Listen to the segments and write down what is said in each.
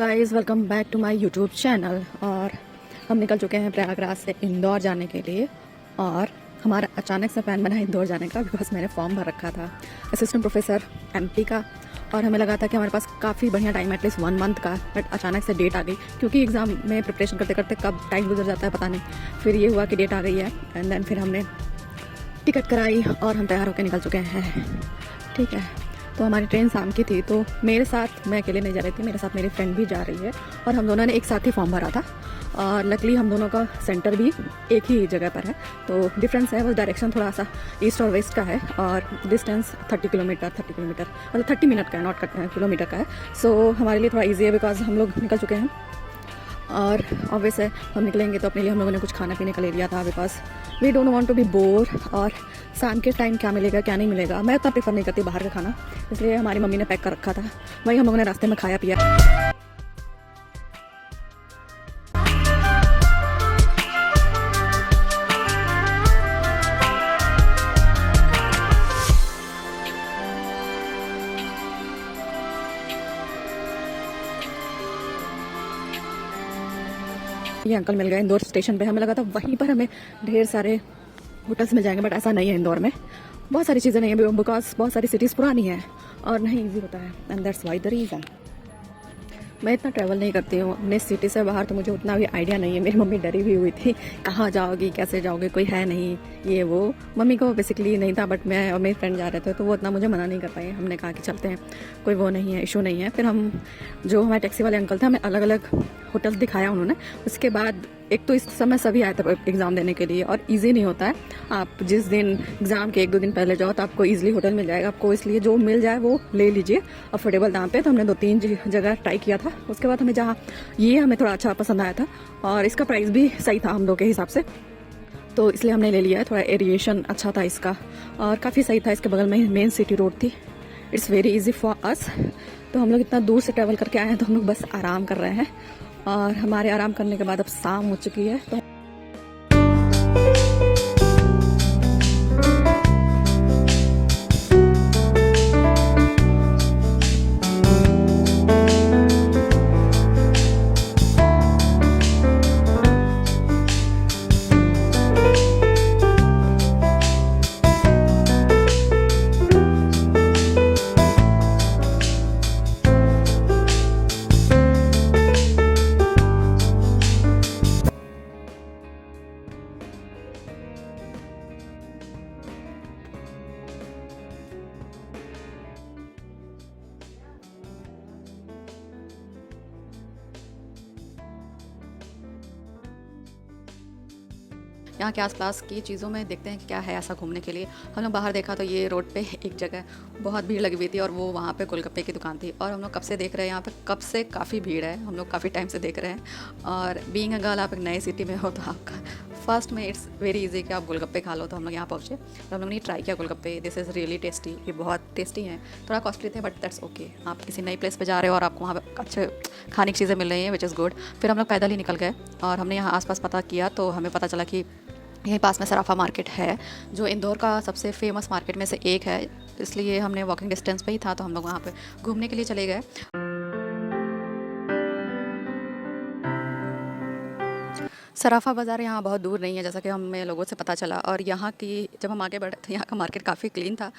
Guys, welcome back to my YouTube channel. और हम निकल चुके हैं प्रयागराज से इंदौर जाने के लिए। और हमारा अचानक से प्लान बना इंदौर जाने का, बिकॉज मैंने फॉर्म भर रखा था असिस्टेंट प्रोफेसर एमपी का। और हमें लगा था कि हमारे पास काफ़ी बढ़िया टाइम है, एटलीस्ट 1 मंथ का। बट अचानक से डेट आ गई, क्योंकि एग्ज़ाम में प्रिपरेशन करते करते कब टाइम गुजर जाता है पता नहीं। फिर ये हुआ कि डेट आ गई है, एंड देन फिर हमने टिकट कराई और हम तैयार होकर निकल चुके हैं। ठीक है, तो हमारी ट्रेन शाम की थी, तो मेरे साथ, मैं अकेले नहीं जा रही थी, मेरे साथ मेरी फ्रेंड भी जा रही है। और हम दोनों ने एक साथ ही फॉर्म भरा था। और लकली हम दोनों का सेंटर भी एक ही जगह पर है, तो डिफरेंस है, बस डायरेक्शन थोड़ा सा ईस्ट और वेस्ट का है। और डिस्टेंस 30 किलोमीटर मतलब 30 मिनट का है, नॉट किलोमीटर का है। सो हमारे लिए थोड़ा ईजी है, बिकॉज हम लोग निकल चुके हैं। और ऑब्वियस है, हम निकलेंगे तो अपने लिए हम लोगों ने कुछ खाना पीने का ले लिया था, because we don't want to be bore. और शाम के टाइम क्या मिलेगा क्या नहीं मिलेगा, मैं उतना प्रेफर नहीं करती बाहर का खाना, इसलिए हमारी मम्मी ने पैक कर रखा था, वही हम लोगों ने रास्ते में खाया पिया। ये अंकल मिल गए इंदौर स्टेशन पे। हमें लगा था वहीं पर हमें ढेर सारे होटल्स मिल जाएंगे, बट ऐसा नहीं है। इंदौर में बहुत सारी चीज़ें नहीं है, बिकॉज बहुत सारी सिटीज़ पुरानी है और नहीं ईजी होता है, and that's why the reason. मैं इतना ट्रैवल नहीं करती हूँ अपने सिटी से बाहर, तो मुझे उतना भी आइडिया नहीं है। मेरी मम्मी डरी भी हुई थी, कहाँ जाओगी, कैसे जाओगे, कोई है नहीं, ये वो। मम्मी को बेसिकली नहीं था, बट मैं और मेरे फ्रेंड जा रहे थे, तो वो उतना मुझे मना नहीं कर पाए। हमने कहा कि चलते हैं, कोई वो नहीं है, इशू नहीं है। फिर हम, जो हमारे टैक्सी वाले अंकल थे, हमें अलग अलग होटल्स दिखाया उन्होंने। उसके बाद एक तो इस समय सभी आए थे एग्ज़ाम देने के लिए, और इजी नहीं होता है। आप जिस दिन एग्ज़ाम के 1-2 दिन पहले जाओ तो आपको इजीली होटल मिल जाएगा आपको, इसलिए जो मिल जाए वो ले लीजिए अफोर्डेबल दाम पे। तो हमने 2-3 जगह ट्राई किया था। उसके बाद हमें जहाँ ये हमें थोड़ा अच्छा पसंद आया था, और इसका प्राइस भी सही था हम लोग के हिसाब से, तो इसलिए हमने ले लिया है। थोड़ा एरिएशन अच्छा था इसका, और काफ़ी सही था। इसके बगल में मेन सिटी रोड थी। It's very easy for us. तो हम लोग इतना दूर से ट्रैवल करके आए हैं, तो हम लोग बस आराम कर रहे हैं। और हमारे आराम करने के बाद अब शाम हो चुकी है, तो यहाँ के आसपास की चीज़ों में देखते हैं कि क्या है ऐसा घूमने के लिए। हम लोग बाहर देखा तो ये रोड पे एक जगह बहुत भीड़ लगी हुई थी, और वो वहाँ पे गोलगप्पे की दुकान थी। और हम लोग कब से देख रहे हैं, यहाँ पे कब से काफ़ी भीड़ है, हम लोग काफ़ी टाइम से देख रहे हैं। और बीइंग अ गर्ल, आप एक नए सिटी में हो तो आपका फर्स्ट में इट्स वेरी इजी कि आप गोलगप्पे खा लो। तो हम लोग यहाँ पहुँचे, तो हम लोग ने ट्राई किया गोलगप्पे। दिस इज़ रियली टेस्टी, ये बहुत टेस्टी हैं। थोड़ा कॉस्टली थे, बट दैट्स ओके। आप किसी नई प्लेस पे जा रहे हो और आपको वहाँ पे अच्छे खाने की चीज़ें मिल रही हैं, विच इज़ गुड। फिर हम लोग पैदल ही निकल गए, और हमने यहाँ आसपास पता किया, तो हमें पता चला कि यहीं पास में सराफा मार्केट है, जो इंदौर का सबसे फेमस मार्केट में से एक है। इसलिए हमने वॉकिंग डिस्टेंस पे ही था, तो हम लोग वहाँ पे घूमने के लिए चले गए। सराफा बाज़ार यहाँ बहुत दूर नहीं है, जैसा कि हमें लोगों से पता चला। और यहाँ की, जब हम आगे बढ़े तो यहाँ का मार्केट काफ़ी क्लीन था,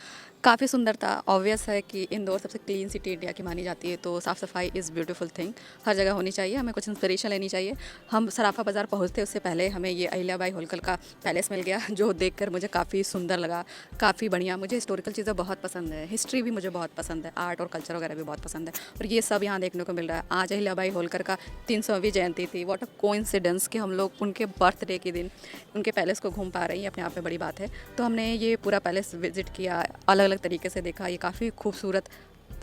काफ़ी सुंदर था। ऑब्वियस है कि इंदौर सबसे क्लीन सिटी इंडिया की मानी जाती है, तो साफ़ सफाई इज़ ब्यूटीफुल थिंग, हर जगह होनी चाहिए। हमें कुछ इंस्पिरेशन लेनी चाहिए। हम सराफा बाज़ार पहुँचते उससे पहले हमें ये अहिल्याबाई होलकर का पैलेस मिल गया, जो देखकर मुझे काफ़ी सुंदर लगा, काफ़ी बढ़िया। मुझे हिस्टोरिकल चीज़ें बहुत पसंद है, हिस्ट्री भी मुझे बहुत पसंद है, आर्ट और कल्चर वगैरह भी बहुत पसंद है, और ये सब यहाँ देखने को मिल रहा है। आज अहिल्याबाई होलकर का 300वीं जयंती थी। व्हाट अ कोइंसिडेंस कि हम लोग उनके बर्थडे के दिन उनके पैलेस को घूम पा रहे हैं, अपने आप में बड़ी बात है। तो हमने ये पूरा पैलेस विजिट किया, अलग अलग तरीके से देखा। ये काफ़ी खूबसूरत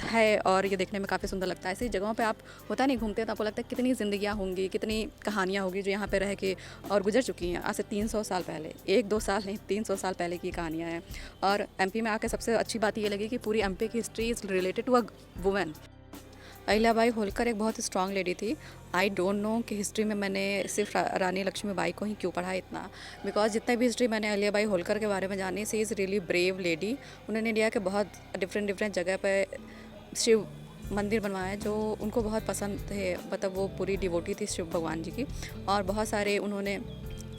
है और ये देखने में काफ़ी सुंदर लगता है। ऐसी जगहों पे आप होता नहीं घूमते तो आपको लगता है कितनी ज़िंदगियाँ होंगी, कितनी कहानियाँ होगी जो यहाँ पे रह के और गुजर चुकी हैं आज से 300 साल पहले। 1-2 साल नहीं, 300 साल पहले की कहानियाँ हैं। और एमपी में आकर सबसे अच्छी बात ये लगी कि पूरी एमपी की history is related to a women. Ahilyabai Holkar एक बहुत स्ट्रॉन्ग लेडी थी। आई डोंट नो कि हिस्ट्री में मैंने सिर्फ रानी लक्ष्मीबाई को ही क्यों पढ़ा इतना, बिकॉज जितना भी हिस्ट्री मैंने अहिल्याबाई होलकर के बारे में जानी, सी इज़ रियली ब्रेव लेडी। उन्होंने इंडिया के बहुत डिफरेंट जगह पर शिव मंदिर बनवाया जो उनको बहुत पसंद थे, मतलब वो पूरी डिवोटी थी शिव भगवान जी की, और बहुत सारे उन्होंने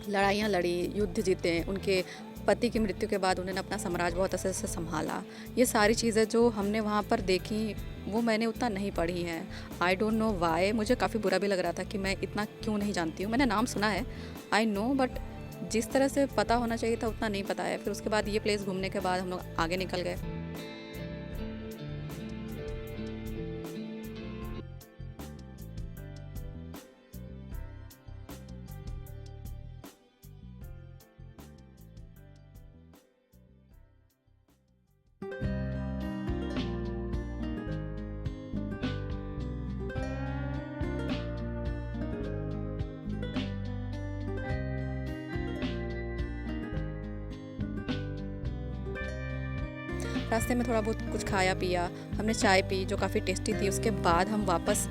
लड़ाइयाँ लड़ी, युद्ध जीते, उनके पति की मृत्यु के बाद उन्होंने अपना साम्राज्य बहुत अच्छे से संभाला। ये सारी चीज़ें जो हमने वहाँ पर देखी वो मैंने उतना नहीं पढ़ी हैं। आई डोंट नो व्हाई, मुझे काफ़ी बुरा भी लग रहा था कि मैं इतना क्यों नहीं जानती हूँ। मैंने नाम सुना है, आई नो, बट जिस तरह से पता होना चाहिए था उतना नहीं पता है। फिर उसके बाद ये प्लेस घूमने के बाद हम लोग आगे निकल गए। रास्ते में थोड़ा बहुत कुछ खाया पिया, हमने चाय पी जो काफ़ी टेस्टी थी। उसके बाद हम वापस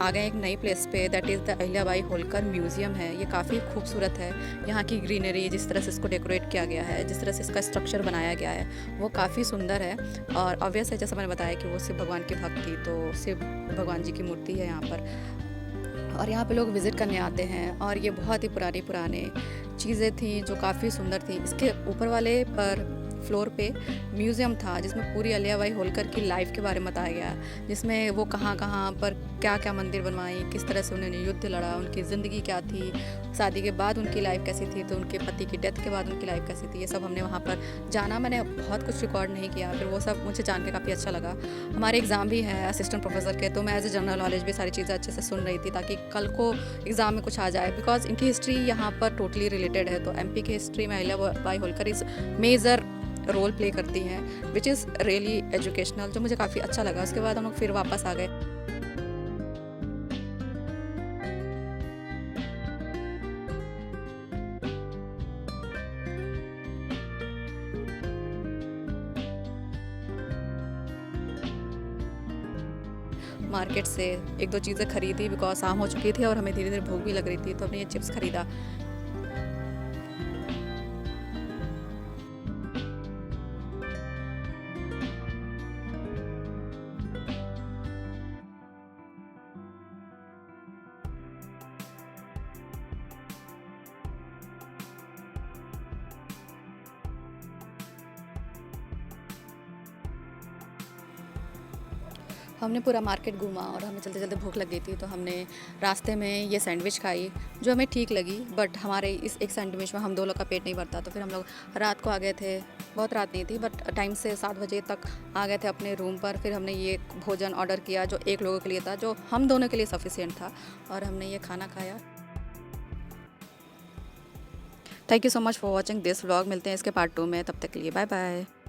आ गए एक नई प्लेस पे, that is the Ahilyabai Holkar museum है। ये काफ़ी खूबसूरत है। यहाँ की ग्रीनरी, जिस तरह से इसको डेकोरेट किया गया है, जिस तरह से इसका स्ट्रक्चर बनाया गया है, वो काफ़ी सुंदर है। और ऑब्वियस है, जैसा मैंने बताया कि वो शिव भगवान की भक्त थी, तो शिव भगवान जी की मूर्ति है यहाँ पर, और यहाँ पे लोग विज़िट करने आते हैं। और ये बहुत ही पुराने चीज़ें थी जो काफ़ी सुंदर थी। इसके ऊपर वाले पर फ्लोर पे म्यूज़ियम था जिसमें पूरी अहिल्याबाई होलकर की लाइफ के बारे में बताया गया, जिसमें वो कहाँ कहाँ पर क्या क्या मंदिर बनवाई, किस तरह से उन्होंने युद्ध लड़ा, उनकी ज़िंदगी क्या थी, शादी के बाद उनकी लाइफ कैसी थी, तो उनके पति की डेथ के बाद उनकी लाइफ कैसी थी, ये सब हमने वहाँ पर जाना। मैंने बहुत कुछ रिकॉर्ड नहीं किया, फिर वो सब मुझे जान के काफ़ी अच्छा लगा। हमारे एग्ज़ाम भी है असिस्टेंट प्रोफेसर के, तो मैं एज ए जनरल नॉलेज भी सारी चीज़ें अच्छे से सुन रही थी ताकि कल को एग्ज़ाम में कुछ आ जाए, बिकॉज इनकी हिस्ट्री यहाँ पर टोटली रिलेटेड है। तो MP की हिस्ट्री में अहिल्याबाई होलकर इस मेजर रोल प्ले करती हैं, विच इज़ रियली एजुकेशनल, जो मुझे काफ़ी अच्छा लगा। उसके बाद हम लोग फिर वापस आ गए। मार्केट से एक दो चीज़ें खरीदी, बिकॉज शाम हो चुकी थी और हमें धीरे धीरे भूख भी लग रही थी, तो हमने ये चिप्स खरीदा। हमने पूरा मार्केट घूमा और हमें चलते चलते भूख लग गई थी, तो हमने रास्ते में ये सैंडविच खाई जो हमें ठीक लगी, बट हमारे इस एक सैंडविच में हम 2 लोग का पेट नहीं भरता। तो फिर हम लोग रात को आ गए थे, बहुत रात नहीं थी बट टाइम से 7 बजे तक आ गए थे अपने रूम पर। फिर हमने ये भोजन ऑर्डर किया जो 1 लोगों के लिए था, जो हम दोनों के लिए सफिशिएंट था, और हमने ये खाना खाया। Thank you so much for watching this vlog. मिलते हैं इसके पार्ट 2 में, तब तक के लिए बाय बाय।